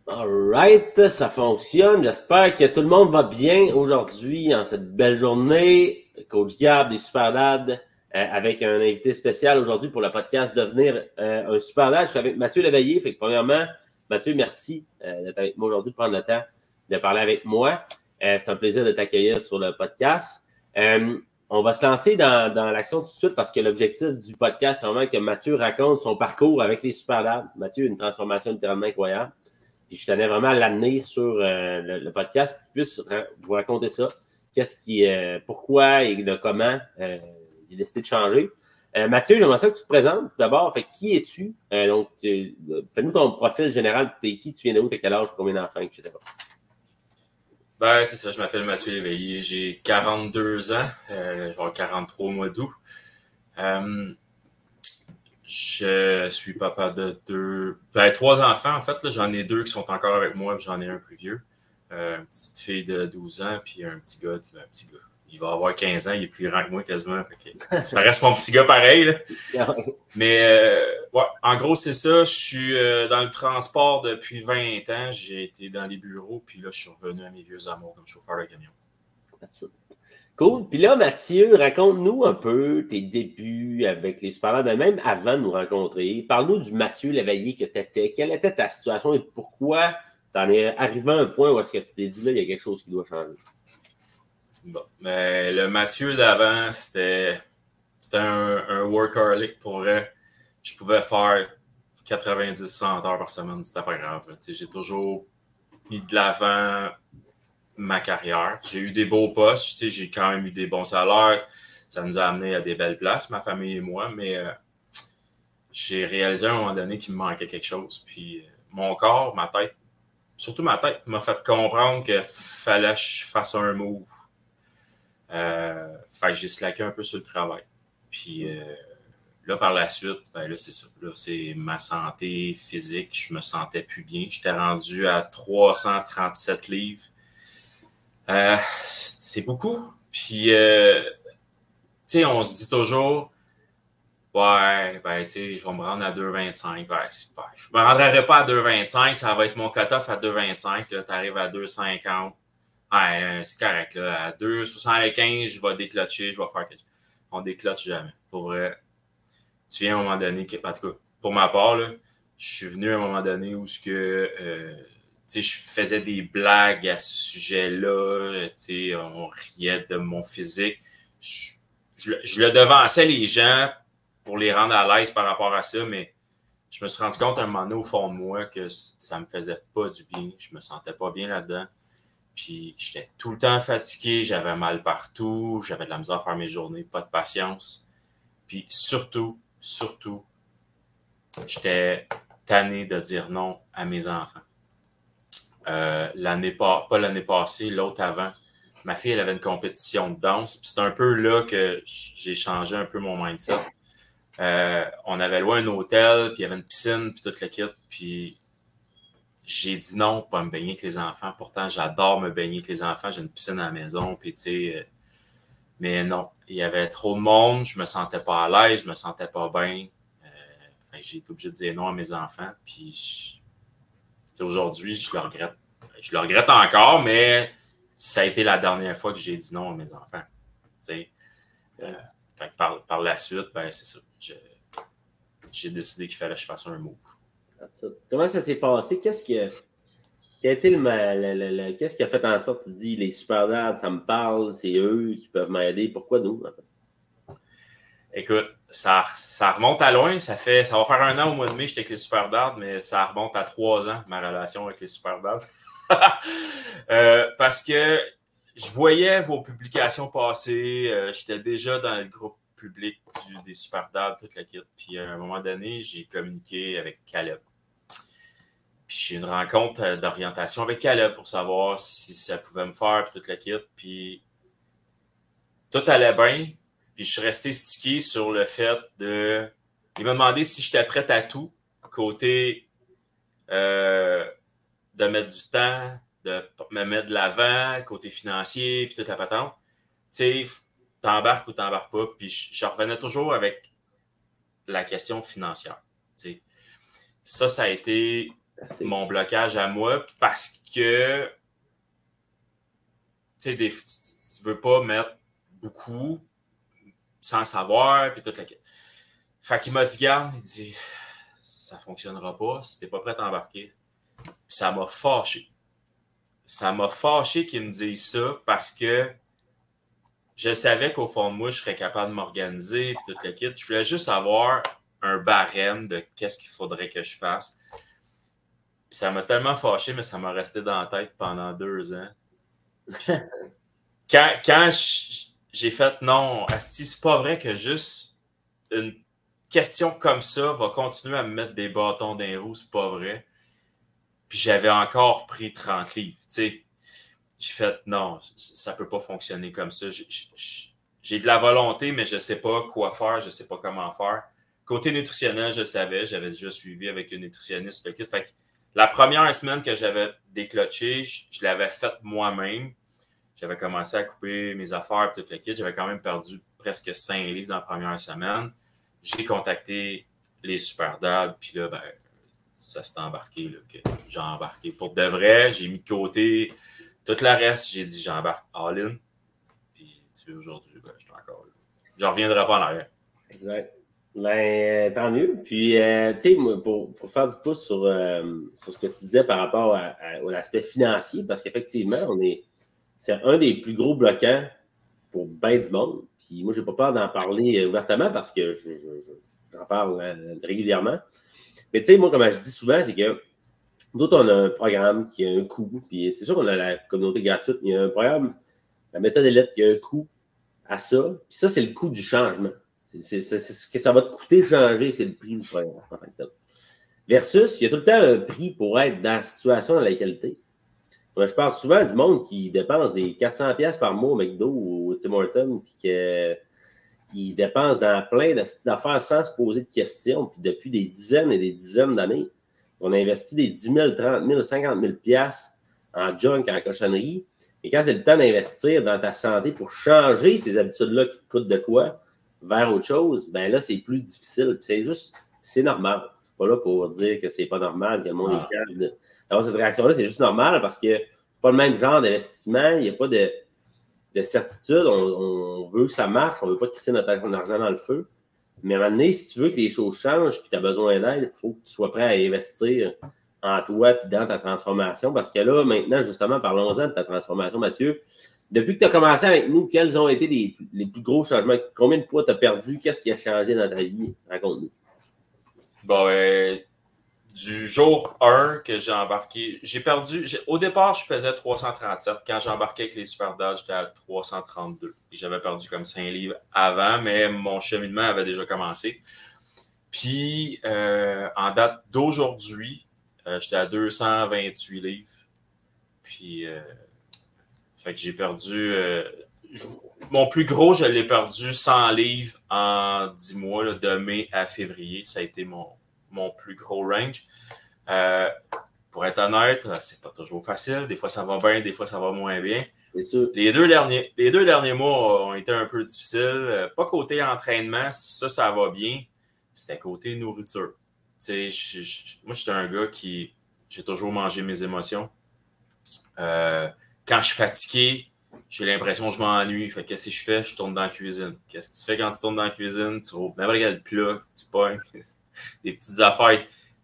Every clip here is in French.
Alright, ça fonctionne. J'espère que tout le monde va bien aujourd'hui en cette belle journée. Coach Gab des Super Dads avec un invité spécial aujourd'hui pour le podcast Devenir un Super Dad. Je suis avec Mathieu Léveillé. Fait que premièrement, Mathieu, merci d'être avec moi aujourd'hui, de prendre le temps de parler avec moi. C'est un plaisir de t'accueillir sur le podcast. On va se lancer dans l'action tout de suite parce que l'objectif du podcast, c'est vraiment que Mathieu raconte son parcours avec les Super Dads. Mathieu a une transformation littéralement incroyable. Puis je tenais vraiment à l'amener sur le podcast pour qu'il puisse vous raconter ça. Pourquoi et le comment il a décidé de changer. Mathieu, j'aimerais ça que tu te présentes tout d'abord. Fait qui es-tu? Fais-nous ton profil général. T'es qui? Tu viens de où? T'as quel âge? Combien d'enfants? Etc. Ben, c'est ça, je m'appelle Mathieu Léveillé, j'ai 42 ans, je vais avoir 43 au mois d'août. Je suis papa de trois enfants en fait, là, j'en ai deux qui sont encore avec moi, puis j'en ai un plus vieux. Une petite fille de 12 ans, puis un petit gars, il va avoir 15 ans, il est plus grand que moi quasiment, fait que ça reste mon petit gars pareil, là. Mais ouais, en gros, c'est ça. Je suis dans le transport depuis 20 ans. J'ai été dans les bureaux, puis là, je suis revenu à mes vieux amours comme chauffeur de camion. Cool. Puis là, Mathieu, raconte-nous un peu tes débuts avec les Super Dads, même avant de nous rencontrer. Parle-nous du Mathieu Léveillé que tu étais. Quelle était ta situation et pourquoi tu en es arrivé à un point où est-ce que tu t'es dit là, il y a quelque chose qui doit changer? Bon, mais le Mathieu d'avant, c'était un workaholic pour vrai. Je pouvais faire 90-100 heures par semaine, c'était pas grave. J'ai toujours mis de l'avant ma carrière. J'ai eu des beaux postes, j'ai quand même eu des bons salaires. Ça nous a amené à des belles places, ma famille et moi, mais j'ai réalisé à un moment donné qu'il me manquait quelque chose. Puis mon corps, ma tête, surtout ma tête, m'a fait comprendre qu'il fallait que je fasse un move. Fait que j'ai slacké un peu sur le travail. Puis là, par la suite, ben là, c'est ça. Là, c'est ma santé physique. Je me sentais plus bien. J'étais rendu à 337 livres. C'est beaucoup. Puis, tu sais, on se dit toujours, ouais, ben, tu sais, je vais me rendre à 2,25. Ouais, je me rendrai pas à 2,25. Ça va être mon cut-off à 2,25. Là, tu arrives à 2,50. Ouais, c'est correct. Là. À 2,75, je vais déclutcher. Je vais faire quelque chose. On déclutche jamais. Pour vrai, tu viens à un moment donné, en tout cas, pour ma part, là, je suis venu à un moment donné où je faisais des blagues à ce sujet-là, on riait de mon physique. Je le devançais les gens pour les rendre à l'aise par rapport à ça, mais je me suis rendu compte à un moment donné au fond de moi que ça me faisait pas du bien. Je me sentais pas bien là-dedans. Puis j'étais tout le temps fatigué, j'avais mal partout, j'avais de la misère à faire mes journées, pas de patience. Puis surtout, j'étais tanné de dire non à mes enfants. Pas l'année passée, l'autre avant, ma fille, elle avait une compétition de danse. Puis c'est un peu là que j'ai changé un peu mon mindset. On avait loué un hôtel, puis il y avait une piscine, puis toute le kit. Puis j'ai dit non pour me baigner avec les enfants. Pourtant, j'adore me baigner avec les enfants. J'ai une piscine à la maison, puis tu sais... mais non, il y avait trop de monde, je me sentais pas à l'aise, je me sentais pas bien. J'ai été obligé de dire non à mes enfants. Puis aujourd'hui, je le regrette. Je le regrette encore, mais ça a été la dernière fois que j'ai dit non à mes enfants. Fait que par la suite, ben, c'est ça. J'ai décidé qu'il fallait que je fasse un move. Comment ça s'est passé? Qu'est-ce qui a été qu'est-ce qui a fait en sorte que tu dis les Super Dads, ça me parle, c'est eux qui peuvent m'aider? Pourquoi nous? En fait? Écoute, ça remonte à loin. Ça va faire 1 an au mois de mai, j'étais avec les Super Dads, mais ça remonte à 3 ans, ma relation avec les Super Dads. Parce que je voyais vos publications passer. J'étais déjà dans le groupe public des Super Dads, toute la kit. Puis à un moment donné, j'ai communiqué avec Caleb. Puis j'ai eu une rencontre d'orientation avec Caleb pour savoir si ça pouvait me faire, puis toute la kit. Puis tout allait bien. Puis je suis resté stické sur le fait de... Il m'a demandé si j'étais prêt à tout, côté de mettre du temps, de me mettre de l'avant, côté financier, puis toute la patente. Tu sais, t'embarques ou t'embarques pas. Puis je revenais toujours avec la question financière. Tu sais. Ça a été mon blocage à moi parce que tu ne veux pas mettre beaucoup sans savoir, puis toute la... Fait qu'il m'a dit, garde, il dit, ça fonctionnera pas si t'es pas prêt à embarquer. Puis ça m'a fâché. Ça m'a fâché qu'il me dise ça parce que je savais qu'au fond de moi, je serais capable de m'organiser, puis toute la kit. Je voulais juste avoir un barème de qu'est-ce qu'il faudrait que je fasse. Puis ça m'a tellement fâché, mais ça m'a resté dans la tête pendant 2 ans. Puis quand j'ai fait non, asti, c'est pas vrai que juste une question comme ça va continuer à me mettre des bâtons dans les roues, c'est pas vrai. Puis j'avais encore pris 30 livres, tu sais. J'ai fait non, ça peut pas fonctionner comme ça. J'ai de la volonté, mais je sais pas quoi faire, je sais pas comment faire. Côté nutritionnel, je savais, j'avais déjà suivi avec une nutritionniste. Fait que la première semaine que j'avais déclenché, je l'avais faite moi-même. J'avais commencé à couper mes affaires et tout le kit. J'avais quand même perdu presque 5 livres dans la première semaine. J'ai contacté les Superdad, puis là, ben, ça s'est embarqué. Là, que j'ai embarqué pour de vrai. J'ai mis de côté tout le reste. J'ai dit, j'embarque all-in. Puis tu vois, aujourd'hui, ben, je suis encore là. Je ne reviendrai pas en arrière. Exact. Ben, tant mieux. Puis, tu sais, pour faire du pouce sur ce que tu disais par rapport à l'aspect financier, parce qu'effectivement, c'est un des plus gros bloquants pour bien du monde. Puis moi, j'ai pas peur d'en parler ouvertement parce que j'en parle régulièrement. Mais tu sais, moi, comme je dis souvent, c'est que nous autres, on a un programme qui a un coût. Puis c'est sûr qu'on a la communauté gratuite, mais il y a un programme, la méthode élite, qui a un coût à ça. Puis ça, c'est le coût du changement. C'est ce que ça va te coûter changer, c'est le prix du programme. Versus, il y a tout le temps un prix pour être dans la situation dans laquelle tu es. Je parle souvent du monde qui dépense des 400$ par mois au McDo ou au Tim Hortons, puis qu'ils dépensent dans plein de styles d'affaires sans se poser de questions. Puis depuis des dizaines et des dizaines d'années, on a investi des 10 000, 30 000, 50 000$ en junk, en cochonnerie. Et quand c'est le temps d'investir dans ta santé pour changer ces habitudes-là qui te coûtent de quoi vers autre chose, ben là, c'est plus difficile. Puis c'est normal. Je suis pas là pour dire que c'est pas normal, que le monde est calme d'avoir cette réaction-là. C'est juste normal parce que c'est pas le même genre d'investissement. Il n'y a pas de certitude. On veut que ça marche. On veut pas crisser notre argent dans le feu. Mais à un moment donné, si tu veux que les choses changent et que tu as besoin d'aide, il faut que tu sois prêt à investir en toi et dans ta transformation. Parce que là, maintenant, justement, parlons-en de ta transformation, Mathieu. Depuis que tu as commencé avec nous, quels ont été les plus gros changements? Combien de poids tu as perdu? Qu'est-ce qui a changé dans ta vie? Raconte-nous. Bon, du jour 1 que j'ai embarqué, j'ai perdu. Au départ, je pesais 337. Quand j'ai embarqué avec les Superdad, j'étais à 332. Et j'avais perdu comme 5 livres avant, mais mon cheminement avait déjà commencé. Puis, en date d'aujourd'hui, j'étais à 228 livres. Puis, fait que j'ai perdu. Mon plus gros, je l'ai perdu 100 livres en 10 mois, là, de mai à février. Ça a été mon plus gros range. Pour être honnête, c'est pas toujours facile. Des fois, ça va bien, des fois, ça va moins bien. C'est sûr. Les deux derniers mois ont été un peu difficiles. Pas côté entraînement, ça va bien. C'était côté nourriture. Moi, j'étais un gars qui... J'ai toujours mangé mes émotions. Quand je suis fatigué, j'ai l'impression que je m'ennuie. Fait que qu'est-ce que je fais? Je tourne dans la cuisine. Qu'est-ce que tu fais quand tu tournes dans la cuisine? Tu rouvres n'importe quel plat, tu pognes des petites affaires.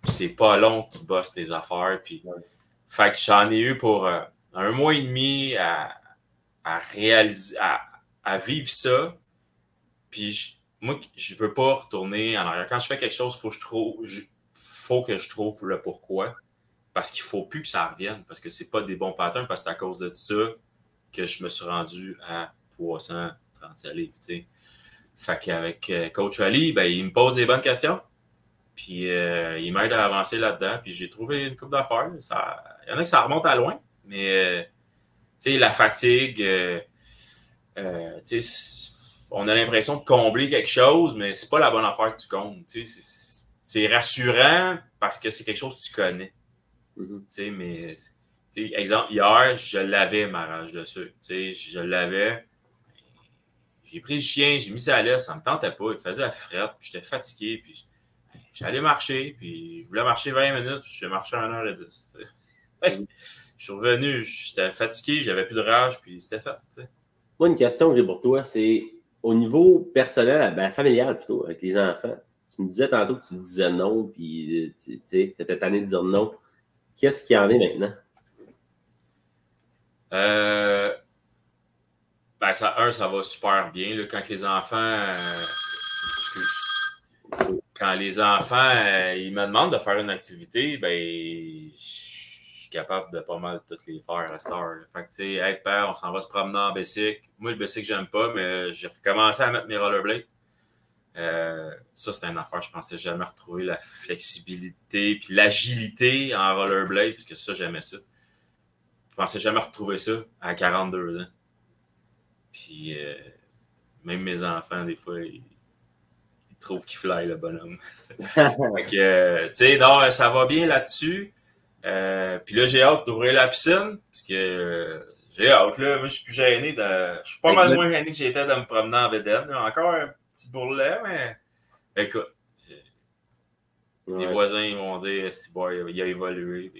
Puis c'est pas long que tu bosses tes affaires. Puis... Fait que j'en ai eu pour 1 mois et demi à réaliser, à vivre ça. Puis moi, je veux pas retourner en arrière. Quand je fais quelque chose, faut que je trouve le pourquoi. Parce qu'il faut plus que ça revienne. Parce que c'est pas des bons patterns. Parce que c'est à cause de ça que je me suis rendu à 337 livres. T'sais. Fait qu'avec Coach Ali, ben, il me pose des bonnes questions. Puis il m'aide à avancer là-dedans. Puis j'ai trouvé une couple d'affaires. Il y en a que ça remonte à loin. Mais tu sais, la fatigue, on a l'impression de combler quelque chose, mais c'est pas la bonne affaire que tu combles. C'est rassurant parce que c'est quelque chose que tu connais. Mm-hmm. Mais exemple, hier, je l'avais ma rage de sucre. Je l'avais. J'ai pris le chien, j'ai mis ça à l'aise, ça me tentait pas. Il faisait la frette, puis j'étais fatigué. Puis j'allais marcher, puis je voulais marcher 20 minutes, puis j'ai marché 1h10. Je suis revenu, j'étais fatigué, j'avais plus de rage, puis c'était fait. T'sais. Moi, une question que j'ai pour toi, c'est au niveau personnel, ben, familial plutôt, avec les enfants. Tu me disais tantôt que tu disais non, puis tu étais tanné de dire non. Qu'est-ce qu'il y en est maintenant? Ben, ça va super bien. Là, quand les enfants. Quand les enfants ils me demandent de faire une activité, ben je suis capable de pas mal toutes les faire à cette heure. Là. Fait que tu sais, hey père, on s'en va se promener en bicycle. Moi, le bicycle, j'aime pas, mais j'ai recommencé à mettre mes rollerblades. Ça, c'était une affaire, je pensais jamais retrouver la flexibilité puis l'agilité en rollerblade, puisque ça, j'aimais ça. Je pensais jamais retrouver ça à 42 ans. Puis même mes enfants, des fois, ils trouvent qu'il fly, le bonhomme. Fait que, tu sais, non, ça va bien là-dessus. Puis là, j'ai hâte d'ouvrir la piscine, parce que j'ai hâte, là. Moi, je suis plus gêné je suis pas mal moins gêné que j'étais de me promener en bédaine. Encore un petit bourrelet, mais écoute, les voisins, ils vont dire, il a évolué.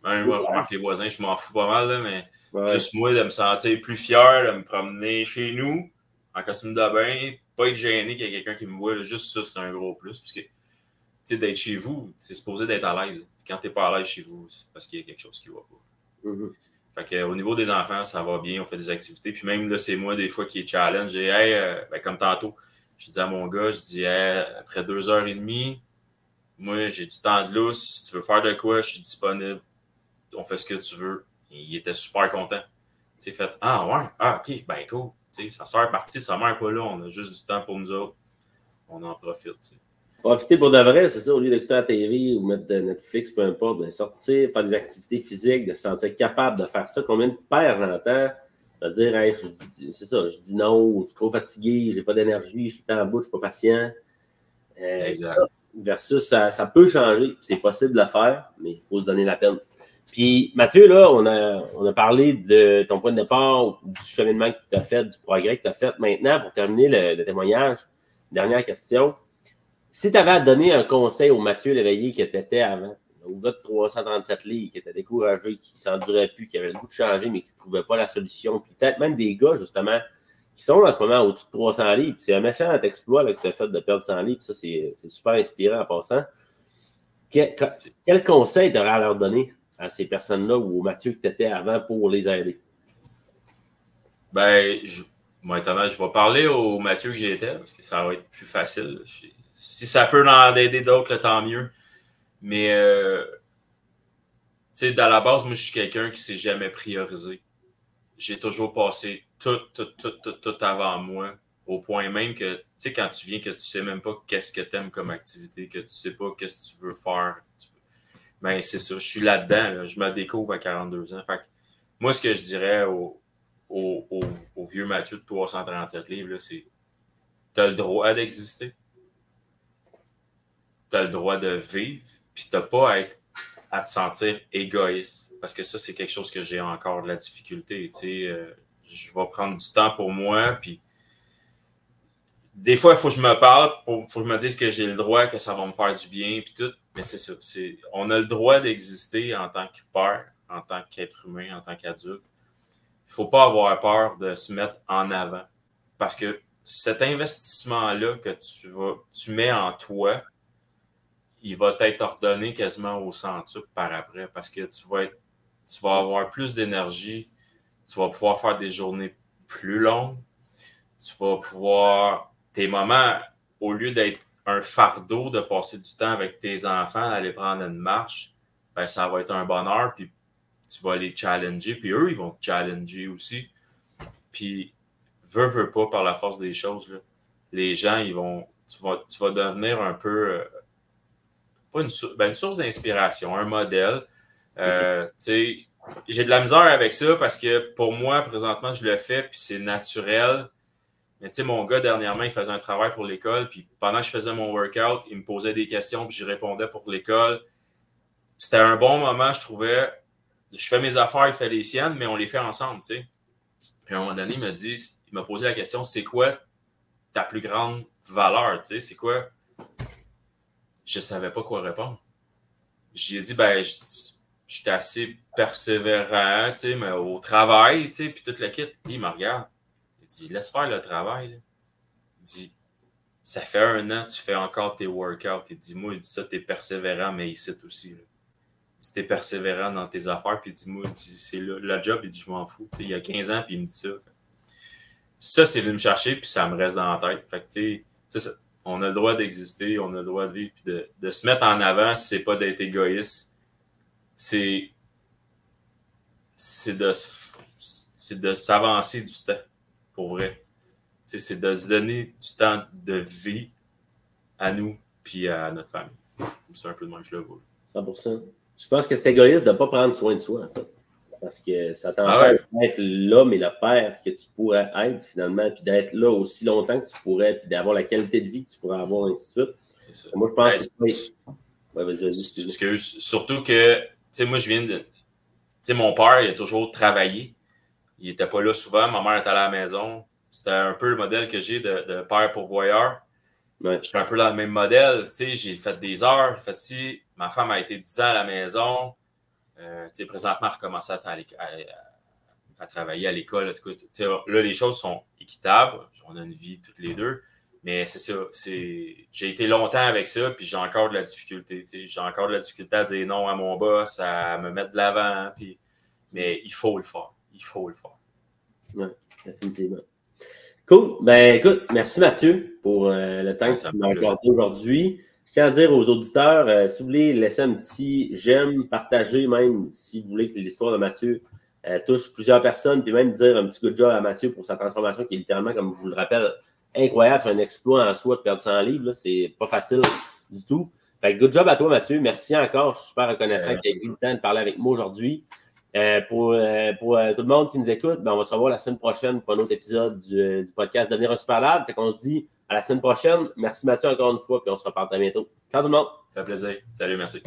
Même moi, remarque les voisins, je m'en fous pas mal, là, mais juste moi, de me sentir plus fier, de me promener chez nous, en costume de bain, pas être gêné qu'il y ait quelqu'un qui me voit, là, juste ça, c'est un gros plus. Parce que, tu sais, d'être chez vous, c'est supposé d'être à l'aise. Puis quand t'es pas à l'aise chez vous, c'est parce qu'il y a quelque chose qui va pas. Fait que, au niveau des enfants, ça va bien, on fait des activités. Puis même là, c'est moi, des fois, qui est challenge. J'ai, ben, comme tantôt, je dis à mon gars, je dis, après 2h30, moi, j'ai du temps de lousse. Si tu veux faire de quoi, je suis disponible. On fait ce que tu veux. Et il était super content. Tu sais, fait, ah ouais, ok, ben cool. Tu sais, sa soeur est partie, sa mère n'est pas là, on a juste du temps pour nous autres. On en profite. Tu sais. Profiter pour de vrai, c'est ça, au lieu d'écouter la TV ou mettre de Netflix, peu importe, de sortir, faire des activités physiques, de se sentir capable de faire ça. Combien de pères j'entends de dire, hey, c'est ça, je dis non, je suis trop fatigué, j'ai pas d'énergie, je suis en bout, je suis pas patient. Exact. Ça, versus, ça peut changer, c'est possible de le faire, mais il faut se donner la peine. Puis, Mathieu, là, on a parlé de ton point de départ, du cheminement que tu as fait, du progrès que tu as fait. Maintenant, pour terminer le témoignage, dernière question. Si tu avais à donner un conseil au Mathieu Léveillé que tu étais avant, au gars de 337 livres, qui était découragé, qui ne s'endurait plus, qui avait le goût de changer, mais qui ne trouvait pas la solution, puis peut-être même des gars, justement, qui sont en ce moment au-dessus de 300 livres, c'est un méchant exploit là, que tu as fait de perdre 100 livres, ça, c'est super inspirant en passant. Quel conseil tu aurais à leur donner à ces personnes-là ou au Mathieu que tu étais avant pour les aider? Ben, moi, étonnant, je vais parler au Mathieu que j'étais, parce que ça va être plus facile. Si ça peut en aider d'autres, tant mieux. Mais, tu sais, dans la base, moi, je suis quelqu'un qui ne s'est jamais priorisé. J'ai toujours passé tout avant moi, au point même que, tu sais, quand tu viens, que tu sais même pas qu'est-ce que tu aimes comme activité, que tu sais pas qu'est-ce que tu veux faire. Ben, c'est ça, je suis là-dedans, là. Je me découvre à 42 ans. Fait que, moi, ce que je dirais au vieux Mathieu de 337 livres, c'est tu as le droit d'exister, tu as le droit de vivre, puis tu n'as pas à te sentir égoïste. Parce que ça, c'est quelque chose que j'ai encore de la difficulté. Je vais prendre du temps pour moi, puis des fois, il faut que je me parle, il faut que je me dise que j'ai le droit, que ça va me faire du bien, puis tout. Mais c'est ça. On a le droit d'exister en tant que père, en tant qu'être humain, en tant qu'adulte. Il ne faut pas avoir peur de se mettre en avant. Parce que cet investissement-là que tu mets en toi, il va t'être ordonné quasiment au centuple par après. Parce que tu vas avoir plus d'énergie, tu vas pouvoir faire des journées plus longues, tu vas pouvoir... Tes moments, au lieu d'être un fardeau de passer du temps avec tes enfants, d'aller prendre une marche, ben ça va être un bonheur, puis tu vas les challenger, puis eux, ils vont te challenger aussi. Puis, veux pas, par la force des choses, là, les gens, tu vas devenir un peu, pas une source d'inspiration, un modèle. J'ai de la misère avec ça parce que pour moi, présentement, je le fais, puis c'est naturel. Mais tu sais, mon gars, dernièrement, il faisait un travail pour l'école, puis pendant que je faisais mon workout, il me posait des questions, puis j'y répondais pour l'école. C'était un bon moment, je trouvais. Je fais mes affaires, il fait les siennes, mais on les fait ensemble, tu sais. Puis à un moment donné, il m'a posé la question, c'est quoi ta plus grande valeur, tu sais, c'est quoi? je savais pas quoi répondre. J'ai dit, ben, j'étais assez persévérant, tu sais, mais au travail, tu sais, puis tout le kit. Il me regarde. Il dit, laisse faire le travail, là. Il dit, ça fait 1 an, tu fais encore tes workouts. Il dit, moi, il dit ça, t'es persévérant, mais ici aussi, là. Si t'es persévérant dans tes affaires, puis il dit, moi, c'est le job, il dit, je m'en fous. Tu sais, il y a 15 ans, puis il me dit ça. Ça, c'est venu me chercher, puis ça me reste dans la tête. Fait que, tu sais, c'est ça. On a le droit d'exister, on a le droit de vivre, puis de se mettre en avant, si c'est pas d'être égoïste. C'est de s'avancer du temps, pour vrai. Tu sais, c'est de se donner du temps de vie à nous, puis à notre famille. C'est un peu de même que je le vois. 100%. Je pense que c'est égoïste de ne pas prendre soin de soi, en fait. Parce que ça t'empêche d'être l'homme et le père que tu pourrais être, finalement, puis d'être là aussi longtemps que tu pourrais, puis d'avoir la qualité de vie que tu pourrais avoir, et ainsi de suite. C'est ça. Moi, je pense que... Ouais, vas-y. Excuse. Surtout que, tu sais, moi, je viens de... Tu sais, mon père, il a toujours travaillé. Il n'était pas là souvent. Ma mère était à la maison. C'était un peu le modèle que j'ai de père pourvoyeur. Ouais. J'étais un peu dans le même modèle. Tu sais, j'ai fait des heures. J'ai fait ci. Ma femme a été 10 ans à la maison. Tu sais, présentement, elle recommence à travailler à l'école. En tout cas, là, les choses sont équitables. On a une vie toutes les deux. Mais c'est ça. J'ai été longtemps avec ça, puis j'ai encore de la difficulté. J'ai encore de la difficulté à dire non à mon boss, à me mettre de l'avant. Mais il faut le faire. Il faut le faire. Oui, définitivement. Cool. Ben écoute, merci Mathieu pour le temps que tu m'as accordé aujourd'hui. Je tiens à dire aux auditeurs, si vous voulez laisser un petit j'aime, partager même, si vous voulez que l'histoire de Mathieu touche plusieurs personnes, puis même dire un petit good job à Mathieu pour sa transformation qui est littéralement, comme je vous le rappelle, incroyable, un exploit en soi de perdre 100 livres. Là, c'est pas facile du tout. Fait que good job à toi Mathieu. Merci encore. Je suis super reconnaissant que tu aies eu le temps de parler avec moi aujourd'hui. Pour tout le monde qui nous écoute, ben on va se revoir la semaine prochaine pour un autre épisode du podcast Devenir un Superlad. Fait qu'on se dit à la semaine prochaine. Merci Mathieu encore une fois, puis on se reparle très bientôt. Ciao tout le monde. Ça fait plaisir. Salut, merci.